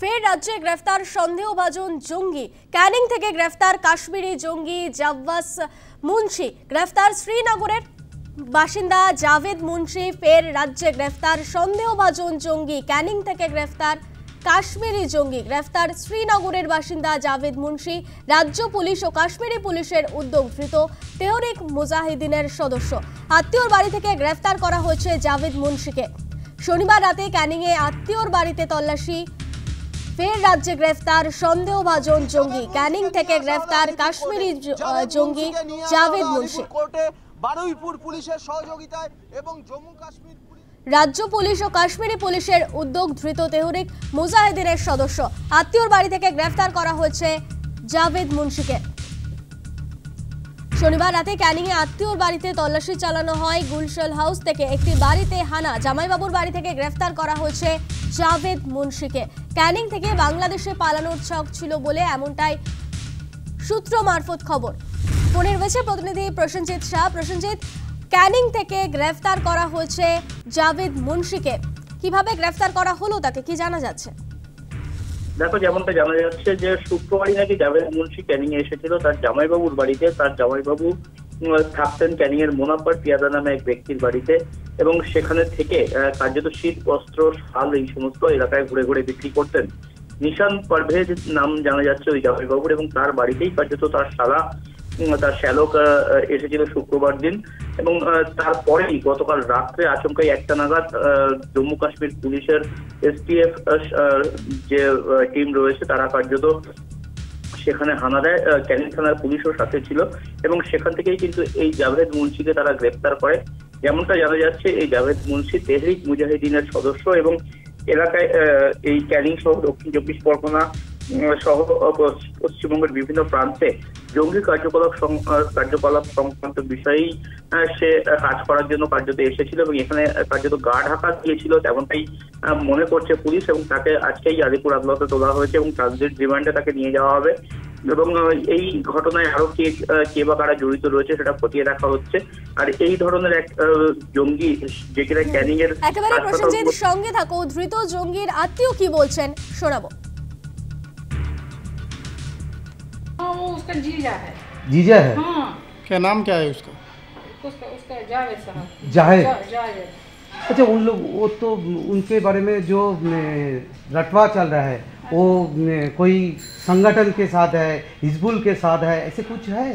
ফের রাজ্যে গ্রেফতার সন্দেহভাজন জঙ্গি। ক্যানিং থেকে গ্রেফতার কাশ্মীরি জঙ্গি জাওয়াস মুন্সি। গ্রেফতার শ্রীনগরের বাসিন্দা জাভেদ মুন্সি। ফের রাজ্যে গ্রেফতার সন্দেহভাজন জঙ্গি। ক্যানিং থেকে গ্রেফতার কাশ্মীরি জঙ্গি। গ্রেফতার শ্রীনগরের বাসিন্দা জাভেদ মুন্সি। রাজ্য পুলিশ ও কাশ্মীরি পুলিশের উদ্যোগ ধৃত তেহরিক মুজাহিদিনের সদস্য। আত্মীয়র বাড়ি থেকে গ্রেফতার করা হয়েছে জাভেদ মুন্সিকে। শনিবার রাতে ক্যানিংয়ে আত্মীয়র বাড়িতে তল্লাশি। ফের রাজ্যে গ্রেফতার সন্দেহভাজন জঙ্গি। ক্যানিং থেকে গ্রেফতার কাশ্মীরি জঙ্গি জাভেদ মুন্সি। বারুইপুর পুলিশের সহযোগিতায় এবং জম্মু কাশ্মীর রাজ্য পুলিশ ও কাশ্মীরি পুলিশের উদ্যোগ ধৃত তেহরিক মুজাহিদিনের সদস্য। আত্মীয়র বাড়ি থেকে গ্রেফতার করা হয়েছে জাভেদ মুন্সিকে। শনিবার রাতে ক্যানিংয়ে আত্মীয়র বাড়িতে তল্লাশি চালানো হয়। গুলশান হাউস থেকে একটি বাড়িতে হানা। জামাইবাবুর বাড়ি থেকে গ্রেফতার করা হয়েছে জাভেদ মুন্সিকে। ক্যানিং থেকে বাংলাদেশে পালানোর ছক ছিল বলে এমনটাই সূত্র মারফত খবর। ফোনে রয়েছে প্রতিনিধি প্রসেনজিৎ শাহ। প্রসেনজিৎ, ক্যানিং থেকে গ্রেফতার করা হয়েছে জাভেদ মুন্সিকে, কিভাবে গ্রেফতার করা হলো তাকে কি জানা যাচ্ছে? দেখো, যেমনটা জানা যাচ্ছে যে শুক্রবারই নাকি জাভেদ মুন্সি ক্যানিং এ এসেছিল তার জামাইবাবুর বাড়িতে। তার জামাইবাবু থাকতেন ক্যানিং এর মোনাব্বর পিয়াদা নামে এক ব্যক্তির বাড়িতে, এবং সেখানে থেকে কার্যত শীত বস্ত্র শাল এই সমস্ত এলাকায় ঘুরে ঘুরে বিক্রি করতেন। নিশান পারভেজ নাম জানা যাচ্ছে ওই জামাইবাবুর, এবং তার বাড়িতেই কার্যত তার শালা তার শ্যালক এসেছিল শুক্রবার দিন। এবং তারপরেই গতকাল রাত্রে আচমকাই 1টা নাগাদ জম্মু কাশ্মীর পুলিশের STF যে টিম রয়েছে তারা কার্যত সেখানে হানা দেয়। ক্যানিং থানার পুলিশও সাথে ছিল, এবং সেখান থেকেই কিন্তু এই জাভেদ মুন্সিকে তারা গ্রেপ্তার করে। যেমনটা জানা যাচ্ছে এই জাভেদ মুন্সি তেহরিক মুজাহিদিনের সদস্য, এবং এলাকায় এই ক্যানিং সহ দক্ষিণ 24 পরগনা সহ পশ্চিমবঙ্গের বিভিন্ন প্রান্তে জঙ্গি কার্যকলাপ সংক্রান্ত বিষয়েই সে কাজ করার জন্য কার্যত এসেছিল, এবং এখানে কার্যত গা ঢাকা দিয়েছিল তেমনটাই মনে করছে পুলিশ। এবং তাকে আজকেই আলিপুর আদালতে তোলা হয়েছে এবং ট্রানজিট রিমান্ডে তাকে নিয়ে যাওয়া হবে। এবং এই ঘটনায় আরো কে বা কারা জড়িত রয়েছে সেটা খতিয়ে দেখা হচ্ছে। আর এই ধরনের এক জঙ্গি যে কিনা ক্যানিং এর একেবারে প্রসেনজিৎ সঙ্গে থাকো। ধৃত জঙ্গির আত্মীয় কি বলছেন শোনাবো। वो उसका जीजा है। जीजा है? हाँ। क्या नाम क्या है उसका? उसका जावेद साहब। जावेद। जावेद। अच्छा, उन लोग वो तो उनके बारे में जो रटवा चल रहा है वो कोई संगठन के साथ है, हिजबुल के साथ है, ऐसे कुछ है?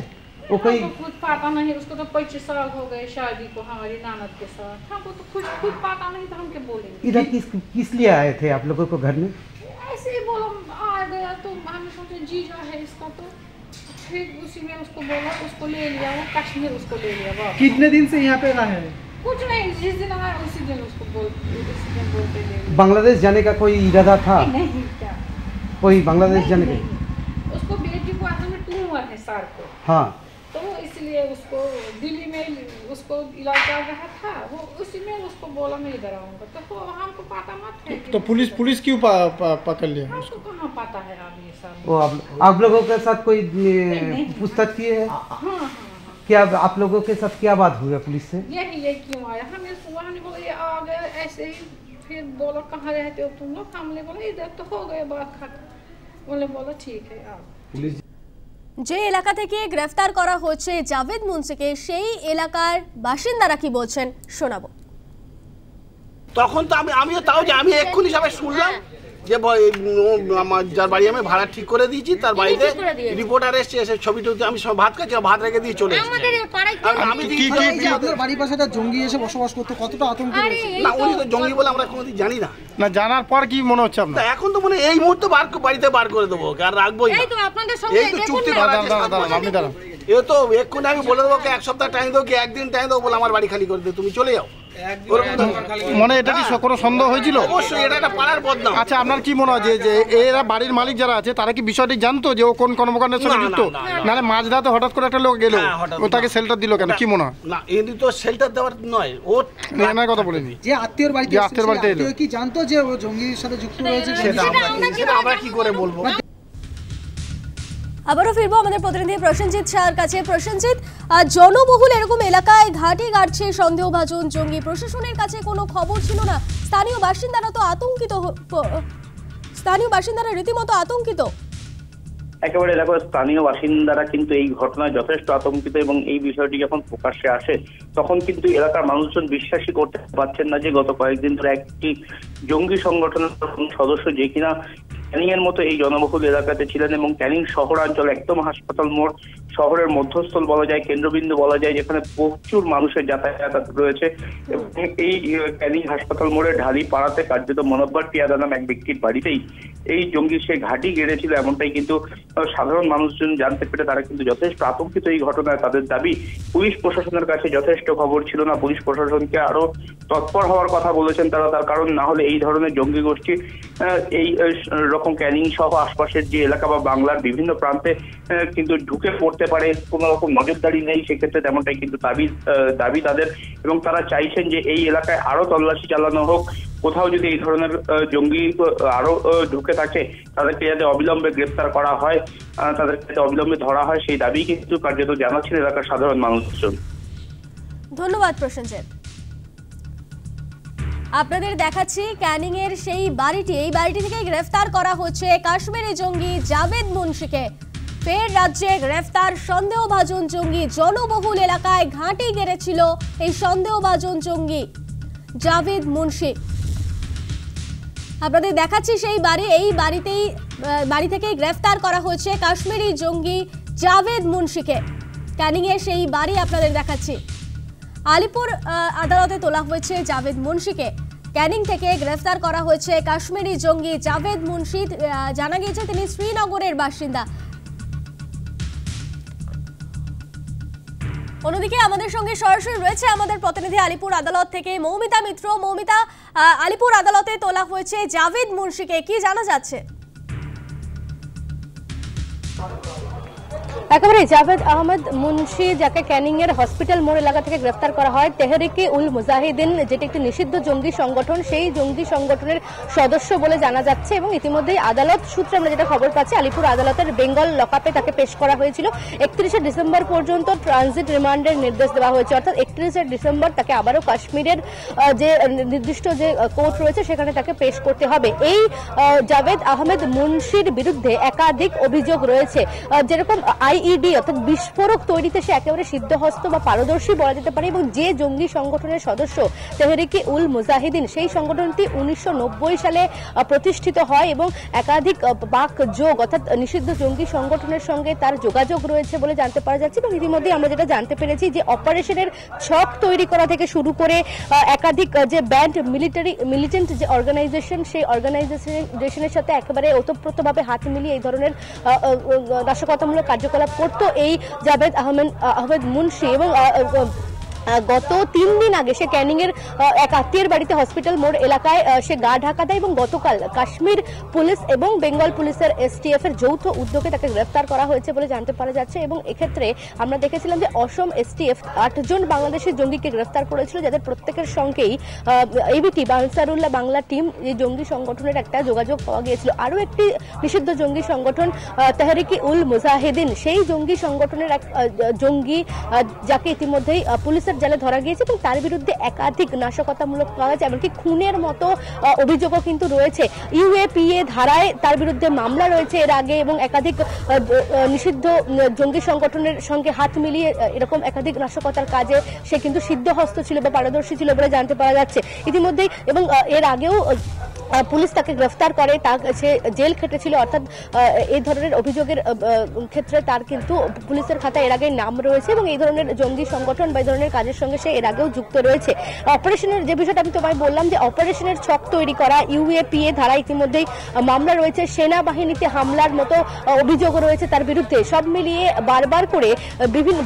वो कोई खुद पता नहीं। उसको तो 25 साल हो गए शादी को हमारी नानद के साथ। हमको तो खुद पता नहीं तो हम क्या बोलेंगे। इधर किस लिए आए थे आप लोगों को घर में? ऐसे ही बोलो आ गया तो हम सोचे जीजा है इसका, तो फिर उसी में उसको बोला, उसको ले लिया। वो कश्मीर उसको ले लिया। कितने दिन से यहाँ पे रहा है? कुछ नहीं, जिस दिन आया उसी दिन उसको बोलते ले लिया। बांग्लादेश जाने का कोई इरादा था? नहीं, क्या कोई बांग्लादेश जाने का? उसको बेटी को आने में ट्यूमर है सर को। हाँ, तो इसलिए उसको दिल्ली में उसको इलाज चल रहा था। वो उसी में उसको बोला मैं इधर आऊँगा, तो हमको पता मत है। तो पुलिस क्यों पकड़ लिया? हमको कहाँ पता है अब ये सब। वो आप लोगों के साथ कोई पूछताछ किए है? हाँ। क्या आप लोगों के साथ क्या बात हुई है पुलिस से? यही क्यों आया हमें सुबह बोला ये आ गया ऐसे ही। फिर बोला कहाँ रहते हो तुम लोग? हमने बोला इधर तो हो गए बात खत्म। बोले बोला ठीक है आप। पुलिस যে এলাকা থেকে গ্রেফতার করা হচ্ছে জাভেদ মুন্সিকে, সেই এলাকার বাসিন্দারা কি বলছেন শোনাবো। তখন তো আমিও তাও যে আমি এক্ষুনি সবাই শুনলাম যে আমার যার বাড়ি আমি ভাড়া ঠিক করে দিয়েছি তার বাড়িতে রিপোর্টার এসে এসে ছবি টবি আমি সব ভাত খাচ্ছি, ভাত রেখে দিয়ে চলে এসেছি। আমি আপনার বাড়ির পাশে একটা জঙ্গি এসে বসবাস করতে কতটা আতঙ্ক রয়েছে? না, উনি তো জঙ্গি বলে আমরা কোনোদিন জানি না। না জানার পর কি মনে হচ্ছে আপনার? এখন তো মনে এই মুহূর্তে বাড়িতে বার করে দেবো, আর রাখবোই না। এই তো চুক্তি করার চেষ্টা করছি। আপনি দাঁড়ান। এ তো এক্ষুনি আমি বলে দেবো 1 সপ্তাহ টাইম দেবো কি 1 দিন টাইম দেবো, বলে আমার বাড়ি খালি করে দেবো, তুমি চলে যাও। মনে এটা কি কোনো সন্দেহ হয়েছিল? অবশ্যই, এটা একটা পাড়ার বদনাম। আচ্ছা, আপনার কি মনে হয় যে এরা বাড়ির মালিক যারা আছে তারা কি বিষয়টি জানতো যে ও কোন কর্মকাণ্ডের সঙ্গে যুক্ত? নাহলে মাঝ রাতে হঠাৎ করে একটা লোক গেল, ও তাকে শেল্টার দিল কেন, কি মনে হয়? না, এমনি তো শেল্টার দেওয়ার নয়, ও এনার কথা বলিনি। যে আত্মীয়র বাড়িতে এলো কি জানতো যে ও জঙ্গির সাথে যুক্ত রয়েছে? সেটা আমরা কি করে বলবো? আবারও ফিরবো আমাদের প্রতিনিধি প্রসেনজিৎ শাহর কাছে। প্রসেনজিৎ, জনবহুল এরকম এলাকায় ঘাঁটি গাড়ছে সন্দেহভাজন জঙ্গি, প্রশাসনের কাছে কোনো খবর ছিল না? স্থানীয় বাসিন্দারা তো আতঙ্কিত স্থানীয় বাসিন্দারা রীতিমতো আতঙ্কিত। একেবারে দেখো, স্থানীয় বাসিন্দারা কিন্তু এই ঘটনায় যথেষ্ট আতঙ্কিত এবং এই বিষয়টি যখন প্রকাশ্যে আসে তখন কিন্তু এলাকার মানুষজন বিশ্বাসই করতে পারছেন না যে গত কয়েকদিন ধরে একটি জঙ্গি সংগঠনের সদস্য যে কিনা ক্যানিং এর মতো এই জনবহুল এলাকাতে ছিলেন এবং ক্যানিং শহরাঞ্চল একদম হাসপাতাল মোড় শহরের মধ্যস্থল বলা যায়, কেন্দ্রবিন্দু বলা যায়, যেখানে প্রচুর মানুষের যাতায়াত রয়েছে এবং এই ক্যানিং হাসপাতাল মোড়ে ঢালি পাড়াতে কার্যত মনোব্বর পিয়াদা নাম এক ব্যক্তির বাড়িতেই এই জঙ্গি সে ঘাঁটি গেড়েছিল, এমনটাই কিন্তু সাধারণ মানুষজন জানতে পেরে তারা কিন্তু যথেষ্ট আতঙ্কিত এই ঘটনায়। তাদের দাবি পুলিশ প্রশাসনের কাছে যথেষ্ট খবর ছিল না, পুলিশ প্রশাসনকে আরো তৎপর হওয়ার কথা বলেছেন তারা, তার কারণ না হলে এই ধরনের জঙ্গি গোষ্ঠী এই রকম ক্যানিং সহ আশপাশের যে এলাকা বা বাংলার বিভিন্ন প্রান্তে কিন্তু ঢুকে পড়তে পারে, কোনো রকম নজরদারি নেই। সেক্ষেত্রে তেমনটাই কিন্তু দাবি তাদের এবং তারা চাইছেন যে এই এলাকায় আরো তল্লাশি চালানো হোক, কোথাও যদি এই ধরনের জঙ্গি আরো ঢুকে থাকে তাদেরকে যাতে অবিলম্বে গ্রেফতার করা হয়, তাদেরকে যাতে অবিলম্বে ধরা হয়, সেই দাবি কিন্তু কার্যত জানাচ্ছেন এলাকার সাধারণ মানুষজন। ধন্যবাদ প্রসেনজিৎ। আপনাদের দেখাচ্ছি ক্যানিং এর সেই বাড়িটি, এই বাড়িটি থেকে গ্রেফতার করা হচ্ছে কাশ্মীরি জঙ্গি জাভেদ মুন্সিকে। ফের রাজ্যে গ্রেফতার সন্দেহভাজন জঙ্গি। জনবহুল এলাকায় ঘাঁটি গেড়েছিল এই সন্দেহভাজন জঙ্গি জাভেদ মুন্সি। আপনাদের দেখাচ্ছি সেই বাড়ি, এই বাড়ি থেকেই গ্রেফতার করা হয়েছে কাশ্মীরি জঙ্গি জাভেদ মুন্সিকে। ক্যানিং এর সেই বাড়ি আপনাদের দেখাচ্ছি। আলিপুর আদালতে তোলা হয়েছে জাভেদ মুন্সিকে। ক্যানিং থেকে গ্রেফতার করা হয়েছে কাশ্মীরি জঙ্গি জাভেদ মুন্সি। জানা গিয়েছে তিনি শ্রীনগরের বাসিন্দা। অন্যদিকে আমাদের সঙ্গে সরাসরি রয়েছে আমাদের প্রতিনিধি আলিপুর আদালত থেকে মৌমিতা মিত্র। মৌমিতা, আলিপুর আদালতে তোলা হয়েছে জাভেদ মুন্সিকে, কি জানা যাচ্ছে? একেবারে জাভেদ আহমেদ মুন্সি, যাকে ক্যানিং এর হসপিটাল মোড় এলাকা থেকে গ্রেফতার করা হয়, তেহরিকে উল মুজাহিদিন যেটি একটি নিষিদ্ধ জঙ্গি সংগঠন, সেই জঙ্গি সংগঠনের সদস্য বলে জানা যাচ্ছে এবং ইতিমধ্যেই আদালত সূত্রে আমরা যেটা খবর পাচ্ছি, আলিপুর আদালতের বেঙ্গল লকআপে তাকে পেশ করা হয়েছিল। 31শে ডিসেম্বর পর্যন্ত ট্রানজিট রিমান্ডের নির্দেশ দেওয়া হয়েছে, অর্থাৎ 31শে ডিসেম্বর তাকে আবারও কাশ্মীরের যে নির্দিষ্ট যে কোর্ট রয়েছে সেখানে তাকে পেশ করতে হবে। এই জাভেদ আহমেদ মুন্সির বিরুদ্ধে একাধিক অভিযোগ রয়েছে, যেরকম আইইডি অর্থাৎ বিস্ফোরক তৈরিতে সে একেবারে সিদ্ধহস্ত বা পারদর্শী বলা যেতে পারে এবং যে জঙ্গি সংগঠনের সদস্য তেহরিকে উল মুজাহিদিন, সেই সংগঠনটি 1990 সালে প্রতিষ্ঠিত হয় এবং একাধিক পাক যোগ অর্থাৎ নিষিদ্ধ জঙ্গি সংগঠনের সঙ্গে তার যোগাযোগ রয়েছে বলে জানতে পারা যাচ্ছে। এবং ইতিমধ্যে আমরা যেটা জানতে পেরেছি যে অপারেশনের ছক তৈরি করা থেকে শুরু করে একাধিক যে ব্যান্ড মিলিটেন্ট যে অর্গানাইজেশন, সেই অর্গানাইজেশনের সাথে একেবারে ওতপ্রোতভাবে হাত মিলিয়ে এই ধরনের নাশকতামূলক কার্যকলাপ করতো এই জাভেদ আহমেদ মুন্সি। এবং গত 3 দিন আগে সে ক্যানিং এর এক আত্মীয়ের বাড়িতে হসপিটাল মোড় এলাকায় সে গা ঢাকা দেয় এবং গতকাল কাশ্মীর পুলিশ এবং বেঙ্গল পুলিশের এসটিএফ এর যৌথ উদ্যোগে তাকে গ্রেফতার করা হয়েছে বলে জানতে পারা যাচ্ছে। এবং এক্ষেত্রে আমরা দেখেছিলাম যে অসম এসটিএফ 8 জন বাংলাদেশি জঙ্গিকে গ্রেফতার করেছিল, যাদের প্রত্যেকের সঙ্গেই এবিটি বা আনসারুল্লাহ বাংলা টিম এই জঙ্গি সংগঠনের একটা যোগাযোগ পাওয়া গিয়েছিল। আরও একটি নিষিদ্ধ জঙ্গি সংগঠন তেহরিকে উল মুজাহিদিন, সেই জঙ্গি সংগঠনের এক জঙ্গি যাকে ইতিমধ্যেই পুলিশের জালে ধরা গিয়েছে এবং তার বিরুদ্ধে একাধিক নাশকতামূলক কাজ এমনকি খুনের মতো অভিযোগও কিন্তু রয়েছে। ইউএপিএ ধারায় তার বিরুদ্ধে মামলা রয়েছে এর আগে এবং একাধিক নিষিদ্ধ জঙ্গি সংগঠনের সঙ্গে হাত মিলিয়ে এরকম একাধিক নাশকতার কাজে সে কিন্তু সিদ্ধহস্ত ছিল বা পারদর্শী ছিল বলে জানতে পারা যাচ্ছে ইতিমধ্যেই। এবং এর আগেও পুলিশ তাকে গ্রেফতার করে, সে জেল খেটেছিল, অর্থাৎ এই ধরনের অভিযোগের ক্ষেত্রে তার কিন্তু পুলিশের খাতায় এর আগে নাম রয়েছে এবং এই ধরনের জঙ্গি সংগঠন বা এই ধরনের কাজের সঙ্গে সে এর আগেও যুক্ত রয়েছে। অপারেশনের যে বিষয়টা আমি তোমায় বললাম যে অপারেশনের ছক তৈরি করা, ইউএপিএ ধারা ইতিমধ্যেই মামলা রয়েছে, সেনাবাহিনীতে হামলার মতো অভিযোগ রয়েছে তার বিরুদ্ধে। সব মিলিয়ে বারবার করে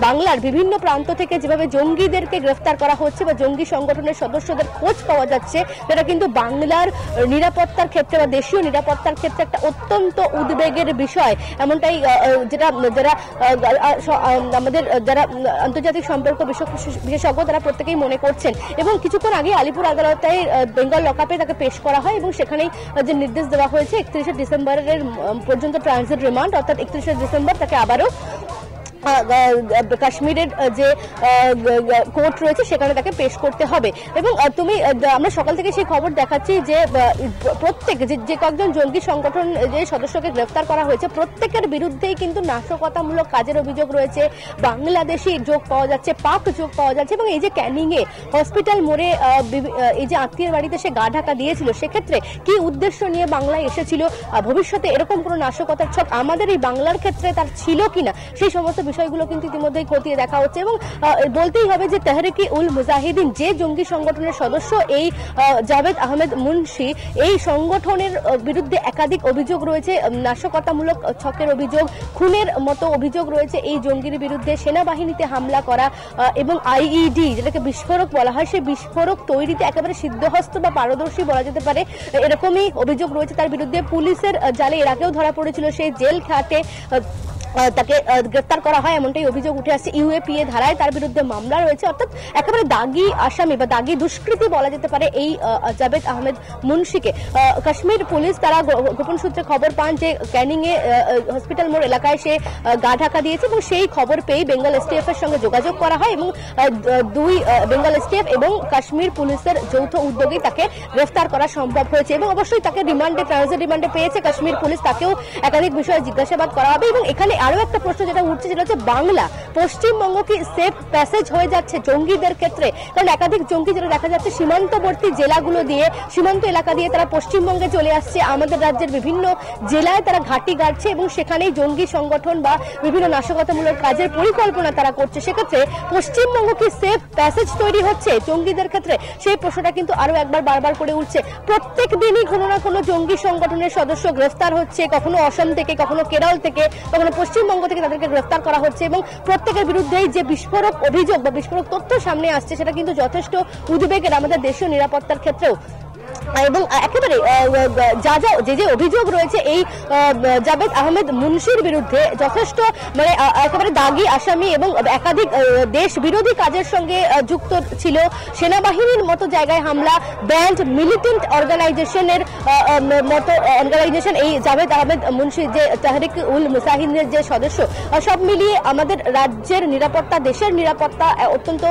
বাংলার বিভিন্ন প্রান্ত থেকে যেভাবে জঙ্গিদেরকে গ্রেফতার করা হচ্ছে বা জঙ্গি সংগঠনের সদস্যদের খোঁজ পাওয়া যাচ্ছে, সেটা কিন্তু বাংলার নিরাপত্তার ক্ষেত্রে বা দেশীয় নিরাপত্তার ক্ষেত্রে একটা অত্যন্ত উদ্বেগের বিষয়। এমনটাই যেটা যারা আমাদের যারা আন্তর্জাতিক সম্পর্ক বিশেষজ্ঞ তারা প্রত্যেকেই মনে করছেন। এবং কিছুক্ষণ আগে আলিপুর আদালতে বেঙ্গল লকআপে তাকে পেশ করা হয় এবং সেখানেই যে নির্দেশ দেওয়া হয়েছে 31শে ডিসেম্বরের পর্যন্ত ট্রানজিট রিমান্ড, অর্থাৎ 31শে ডিসেম্বর তাকে আবারও কাশ্মীরের যে কোর্ট রয়েছে সেখানে তাকে পেশ করতে হবে। এবং আমরা সকাল থেকে সেই খবর দেখাচ্ছি যে প্রত্যেক যে কয়েকজন জঙ্গি সংগঠন যে সদস্যকে গ্রেফতার করা হয়েছে প্রত্যেকের বিরুদ্ধেই কিন্তু নাশকতামূলক কাজের অভিযোগ রয়েছে, বাংলাদেশি যোগ পাওয়া যাচ্ছে, পাক যোগ পাওয়া যাচ্ছে। এবং এই যে ক্যানিং এ হসপিটাল মোড়ে এই যে আত্মীয়ের বাড়িতে সে গা ঢাকা দিয়েছিল, সেক্ষেত্রে কি উদ্দেশ্য নিয়ে বাংলায় এসেছিল, ভবিষ্যতে এরকম কোনো নাশকতার ছক আমাদের এই বাংলার ক্ষেত্রে তার ছিল কিনা, সেই সমস্ত বিষয়গুলো কিন্তু ইতিমধ্যেই খতিয়ে দেখা হচ্ছে। এবং বলতেই হবে যে তেহরিকে উল মুজাহিদিন যে জঙ্গি সংগঠনের সদস্য এই জাভেদ আহমেদ মুন্সি, এই সংগঠনের বিরুদ্ধে একাধিক অভিযোগ রয়েছে, নাশকতামূলক ছকের অভিযোগ, খুনের মতো অভিযোগ রয়েছে এই জঙ্গির বিরুদ্ধে, সেনাবাহিনীতে হামলা করা এবং আইইডি যেটাকে বিস্ফোরক বলা হয় সেই বিস্ফোরক তৈরিতে একেবারে সিদ্ধহস্ত বা পারদর্শী বলা যেতে পারে, এরকমই অভিযোগ রয়েছে তার বিরুদ্ধে। পুলিশের জালে এর আগেও ধরা পড়েছিল, সেই জেল খাটে তাকে গ্রেফতার করা হয় এমনটাই অভিযোগ উঠে আসছে। ইউএপিএ ধারায় তার বিরুদ্ধে মামলা রয়েছে, অর্থাৎ একেবারে দাগি আসামি বা দাগি দুষ্কৃতী বলা যেতে পারে এই জাভেদ আহমেদ মুন্সিকে। কাশ্মীর পুলিশ তারা গোপন সূত্রে খবর পান যে ক্যানিং এ হসপিটাল মোড় এলাকায় সে গা ঢাকা দিয়েছে এবং সেই খবর পেয়ে বেঙ্গল এসটিএফ এর সঙ্গে যোগাযোগ করা হয় এবং দুই বেঙ্গল এসটিএফ এবং কাশ্মীর পুলিশের যৌথ উদ্যোগে তাকে গ্রেফতার করা সম্ভব হয়েছে। এবং অবশ্যই তাকে রিমান্ডে ট্রানজিট রিমান্ডে পেয়েছে কাশ্মীর পুলিশ, তাকেও একাধিক বিষয়ে জিজ্ঞাসাবাদ করা হবে। এবং এখানে আরো একটা প্রশ্ন যেটা উঠছে যেটা হচ্ছে বাংলা, পশ্চিমবঙ্গ কি সেফ প্যাসেজ হয়ে যাচ্ছে জঙ্গিদের ক্ষেত্রে? কারণ একাধিক জঙ্গি যেটা দেখা যাচ্ছে সীমান্তবর্তী জেলাগুলো দিয়ে, সীমান্ত এলাকা দিয়ে তারা পশ্চিমবঙ্গে চলে আসছে, আমাদের রাজ্যের বিভিন্ন জেলায় তারা ঘাঁটি গাড়ছে এবং সেখানেই জঙ্গি সংগঠন বা বিভিন্ন নাশকতামূলক কাজের পরিকল্পনা তারা করছে। সেক্ষেত্রে পশ্চিমবঙ্গ কি সেফ প্যাসেজ তৈরি হচ্ছে জঙ্গিদের ক্ষেত্রে? সেই প্রশ্নটা কিন্তু আরো একবার বারবার করে উঠছে। প্রত্যেক দিনই কোনো না কোনো জঙ্গি সংগঠনের সদস্য গ্রেফতার হচ্ছে, কখনো অসম থেকে, কখনো কেরল থেকে, কখনো পশ্চিমবঙ্গ থেকে তাদেরকে গ্রেফতার করা হচ্ছে এবং প্রত্যেকের বিরুদ্ধেই যে বিস্ফোরক অভিযোগ বা বিস্ফোরক তথ্য সামনে আসছে সেটা কিন্তু যথেষ্ট উদ্বেগের আমাদের দেশীয় নিরাপত্তার ক্ষেত্রেও। এবং একেবারে যে অভিযোগ রয়েছে এই জাভেদ আহমেদ মুন্সির বিরুদ্ধে যথেষ্ট মানে একেবারে দাগি আসামি এবং একাধিক দেশ বিরোধী কাজের সঙ্গে যুক্ত ছিল, সেনাবাহিনীর মতো জায়গায় হামলা, ব্যান্ড মিলিটেন্ট অর্গানাইজেশনের মতো অর্গানাইজেশন এই জাভেদ আহমেদ মুন্সি যে তেহরিকে উল মুজাহিদিনের যে সদস্য, সব মিলিয়ে আমাদের রাজ্যের নিরাপত্তা, দেশের নিরাপত্তা অত্যন্ত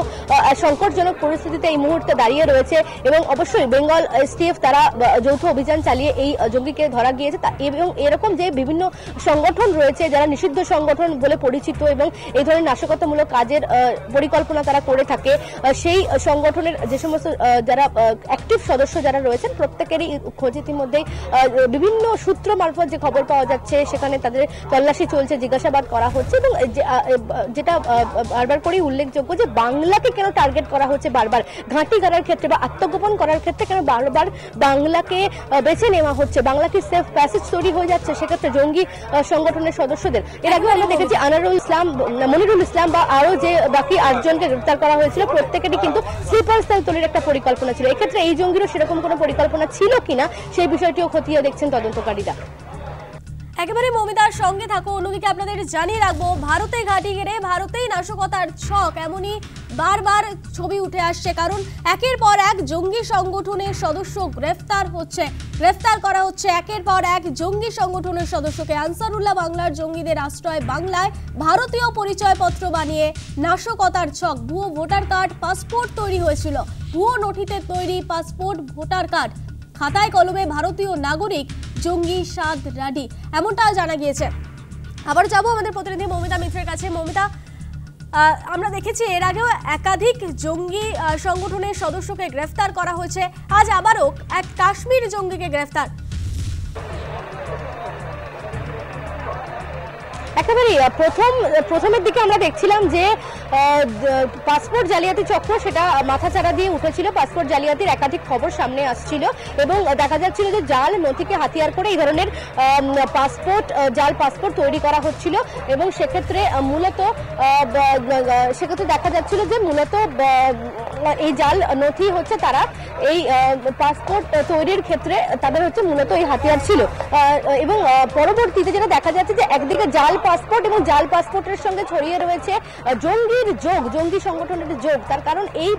সংকটজনক পরিস্থিতিতে এই মুহূর্তে দাঁড়িয়ে রয়েছে। এবং অবশ্যই বেঙ্গল এসটিএফ তারা যৌথ অভিযান চালিয়ে এই জঙ্গিকে ধরা গিয়েছে এবং এরকম যে বিভিন্ন সংগঠন রয়েছে যারা নিষিদ্ধ সংগঠন বলে পরিচিত এবং এই ধরনের নাশকতামূলক কাজের পরিকল্পনা তারা করে থাকে, সেই সংগঠনের যে সমস্ত যারা অ্যাক্টিভ সদস্য যারা রয়েছেন প্রত্যেকেরই খোঁজ ইতিমধ্যেই বিভিন্ন সূত্র মারফত যে খবর পাওয়া যাচ্ছে সেখানে তাদের তল্লাশি চলছে, জিজ্ঞাসাবাদ করা হচ্ছে। এবং যেটা বারবার করেই উল্লেখযোগ্য যে বাংলাকে কেন টার্গেট করা হচ্ছে বারবার, ঘাঁটি করার ক্ষেত্রে বা আত্মগোপন করার ক্ষেত্রে কেন বারবার বাংলাকে বেছে নেওয়া হচ্ছে, বাংলা কি সেফ প্যাসেজ তৈরি হয়ে যাচ্ছে সেক্ষেত্রে জঙ্গি সংগঠনের সদস্যদের? এর আগেও আমরা দেখেছি মনিরুল ইসলাম বা আরো যে বাকি 8 জনকে গ্রেফতার করা হয়েছিল প্রত্যেকেরই কিন্তু স্লিপার সেল তৈরির একটা পরিকল্পনা ছিল। এক্ষেত্রে এই জঙ্গিরও সেরকম কোনো পরিকল্পনা ছিল কিনা সেই বিষয়টিও খতিয়ে দেখছেন তদন্তকারীরা। একেবারে মমিতার সঙ্গে থাকো। অন্যদিকে আপনাদের জানিয়ে রাখবো ভারতে ঘাঁটি গেড়ে ভারতেই নাশকতার ছক এমনই বারবার ছবি উঠে আসছে, কারণ একের পর এক জঙ্গি সংগঠনের সদস্য গ্রেফতার করা হচ্ছে একের পর এক জঙ্গি সংগঠনের সদস্যকে। আনসারুল্লাহ বাংলার জঙ্গিদের আশ্রয় বাংলায় ভারতীয় পরিচয়পত্র বানিয়ে নাশকতার ছক, ভুয়ো ভোটার কার্ড, পাসপোর্ট তৈরি হয়েছিল, ভুয়ো নথিতে তৈরি পাসপোর্ট, ভোটার কার্ড, খাতায় কলমে ভারতীয় নাগরিক, জঙ্গি সাদ রাডি, এমনটা জানা গিয়েছে। আবার যাবো আমাদের প্রতিনিধি মমিতা মিত্রের কাছে। মমিতা, আমরা দেখেছি এর আগেও একাধিক জঙ্গি সংগঠনের সদস্যকে গ্রেফতার করা হয়েছে, আজ আবারও এক কাশ্মীর জঙ্গিকে গ্রেফতার। একেবারে প্রথমের দিকে আমরা দেখছিলাম যে পাসপোর্ট জালিয়াতি চক্র সেটা মাথাচাড়া দিয়ে উঠেছিল, পাসপোর্ট জালিয়াতির একাধিক খবর সামনে আসছিল এবং দেখা যাচ্ছিল যে জাল নথিকে হাতিয়ার করে এই ধরনের জাল পাসপোর্ট তৈরি করা হচ্ছিল এবং সেক্ষেত্রে দেখা যাচ্ছিল যে মূলত এই জাল নথি হচ্ছে তারা এই পাসপোর্ট তৈরির ক্ষেত্রে তাদের হচ্ছে মূলত এই হাতিয়ার ছিল। এবং পরবর্তীতে যেটা দেখা যাচ্ছে যে একদিকে জাল পাসপোর্ট এবং জাল পাসপোর্টের সঙ্গে ছড়িয়ে রয়েছে জঙ্গির যোগ, জঙ্গি সংগঠনের যোগ। তার কারণ এই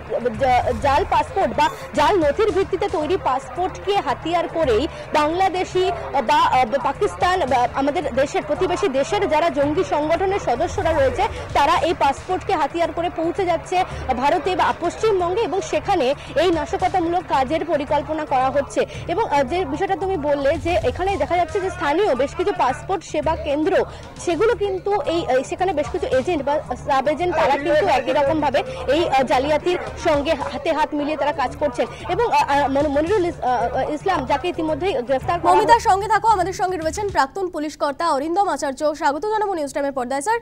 জাল পাসপোর্ট বা জাল নথির ভিত্তিতে তৈরি পাসপোর্টকে হাতিয়ার করেই বাংলাদেশি বা পাকিস্তান আমাদের দেশের প্রতিবেশী দেশের যারা জঙ্গি সংগঠনের সদস্যরা রয়েছে তারা এই পাসপোর্টকে হাতিয়ার করে পৌঁছে যাচ্ছে ভারতে বা পশ্চিমবঙ্গে এবং সেখানে এই নাশকতামূলক কাজের পরিকল্পনা করা হচ্ছে। এবং যে বিষয়টা তুমি বললে যে এখানে দেখা যাচ্ছে যে স্থানীয় বেশ কিছু পাসপোর্ট সেবা কেন্দ্র সেগুলো কিন্তু এই সেখানে বেশ কিছু এজেন্ট বা সাব এজেন্ট তারা কিন্তু একই রকম ভাবে এই জালিয়াতির সঙ্গে হাতে হাত মিলিয়ে তারা কাজ করছেন। এবং মনিরুল ইসলাম যাকে ইতিমধ্যে গ্রেফতার করা। মমিতার সঙ্গে থাকো, আমাদের সঙ্গে রয়েছেন প্রাক্তন পুলিশ কর্তা অরিন্দম আচার্য। স্বাগত জানাবো নিউজ টাইমের পর্দায়। স্যার,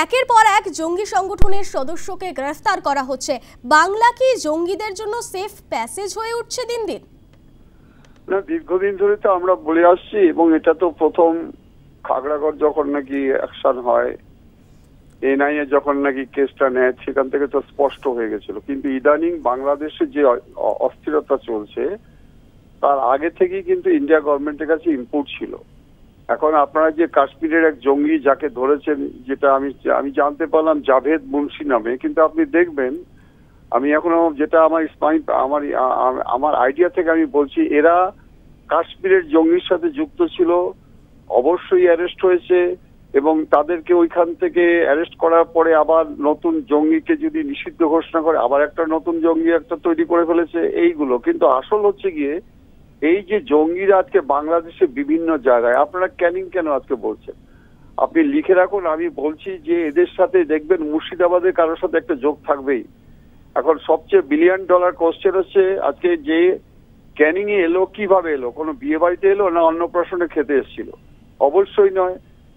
একের পর এক জঙ্গি সংগঠনের সদস্যকে গ্রেফতার করা হচ্ছে, বাংলা কি জঙ্গিদের জন্য সেফ প্যাসেজ হয়ে উঠছে দিন দিন? না, দীর্ঘদিন ধরে তো আমরা বলে আসছি এবং এটা তো প্রথম খাগড়াগড় যখন নাকি অ্যাকশন হয়, এনআইএ যখন নাকি কেসটা নেয় সেখান থেকে তো স্পষ্ট হয়ে গেছিল। কিন্তু ইদানিং বাংলাদেশে যে অস্থিরতা চলছে তার আগে থেকেই কিন্তু ইন্ডিয়া গভর্নমেন্টের কাছে ইনপুট ছিল। এখন আপনারা যে কাশ্মীরের এক জঙ্গি যাকে ধরেছেন, যেটা আমি জানতে পারলাম জাভেদ মুন্সি নামে, কিন্তু আপনি দেখবেন আমি এখনো যেটা আমার আইডিয়া থেকে আমি বলছি এরা কাশ্মীরের জঙ্গির সাথে যুক্ত ছিল, অবশ্যই অ্যারেস্ট হয়েছে এবং তাদেরকে ওইখান থেকে অ্যারেস্ট করার পরে আবার নতুন জঙ্গিকে যদি নিষিদ্ধ ঘোষণা করে আবার একটা নতুন জঙ্গি একটা তৈরি করে ফেলেছে এইগুলো। কিন্তু আসল হচ্ছে গিয়ে এই যে জঙ্গিরা আজকে বাংলাদেশে বিভিন্ন জায়গায়, আপনারা ক্যানিং কেন আজকে বলছেন, আপনি লিখে রাখুন, আমি বলছি যে এদের সাথে দেখবেন মুর্শিদাবাদের কারোর সাথে একটা যোগ থাকবেই। এখন সবচেয়ে $1 বিলিয়ন কোশ্চেন হচ্ছে আজকে যে ক্যানিং এ এলো, কিভাবে এলো? কোনো বিয়ে বাড়িতে এলো না অন্নপ্রাশনে খেতে এসেছিল? অবশ্যই নয়।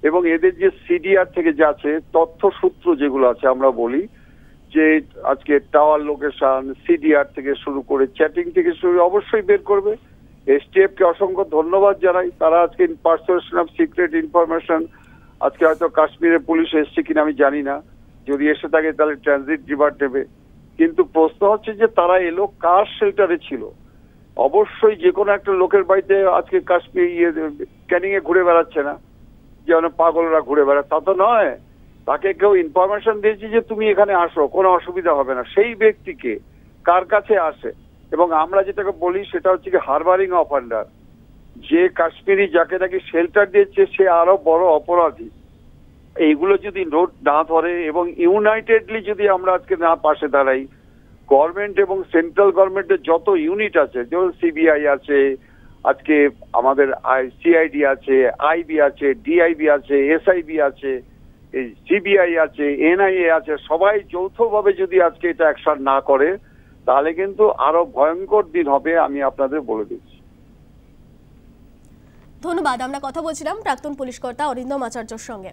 এবং এদের যে সিডিআর থেকে যাচ্ছে তথ্য সূত্র যেগুলো আছে, আমরা বলি যে আজকে টাওয়ার লোকেশন, সিডিআর থেকে শুরু করে চ্যাটিং থেকে শুরু অবশ্যই বের করবে। এসটিএফ কে অসংখ্য ধন্যবাদ জানাই, তারা আজকে পারসেপশন অফ সিক্রেট ইনফরমেশন আজকে হয়তো কাশ্মীরের পুলিশ এসছে কিনা আমি জানি না, যদি এসে থাকে তাহলে ট্রানজিট রিভার দেবে। কিন্তু প্রশ্ন হচ্ছে যে তারা এলো কার শেল্টারে ছিল? অবশ্যই যে কোনো একটা লোকের বাড়িতে আজকে কাশ্মীর ক্যানিং এ ঘুরে বেড়াচ্ছে না, যেন পাগলরা ঘুরে বেড়ায় তা তো নয়। তাকে কেউ ইনফরমেশন দিয়েছে যে তুমি এখানে আসো, কোনো অসুবিধা হবে না। সেই ব্যক্তিকে কার কাছে আসে? এবং আমরা যেটাকে বলি সেটা হচ্ছে কি হারবারিং অফেন্ডার, যে কাশ্মীরি যাকে নাকি শেল্টার দিয়েছে সে আরো বড় অপরাধী। এইগুলো যদি নোট না ধরে এবং ইউনাইটেডলি যদি আমরা আজকে না পাশে দাঁড়াই, গভর্নমেন্ট এবং সেন্ট্রাল গভর্নমেন্টের যত ইউনিট আছে, যেমন সিবিআই আছে, আজকে আমাদের সিআইডি আছে, আইবি আছে, ডিআইবি আছে, এসআইবি আছে, সিবিআই আছে, এনআইএ আছে, সবাই যৌথভাবে যদি আজকে এটা অ্যাকশন না করে তাহলে কিন্তু আরো ভয়ঙ্কর দিন হবে, আমি আপনাদের বলে দিচ্ছি। ধন্যবাদ। আমরা কথা বলছিলাম প্রাক্তন পুলিশ কর্তা অরিন্দম আচার্যর সঙ্গে।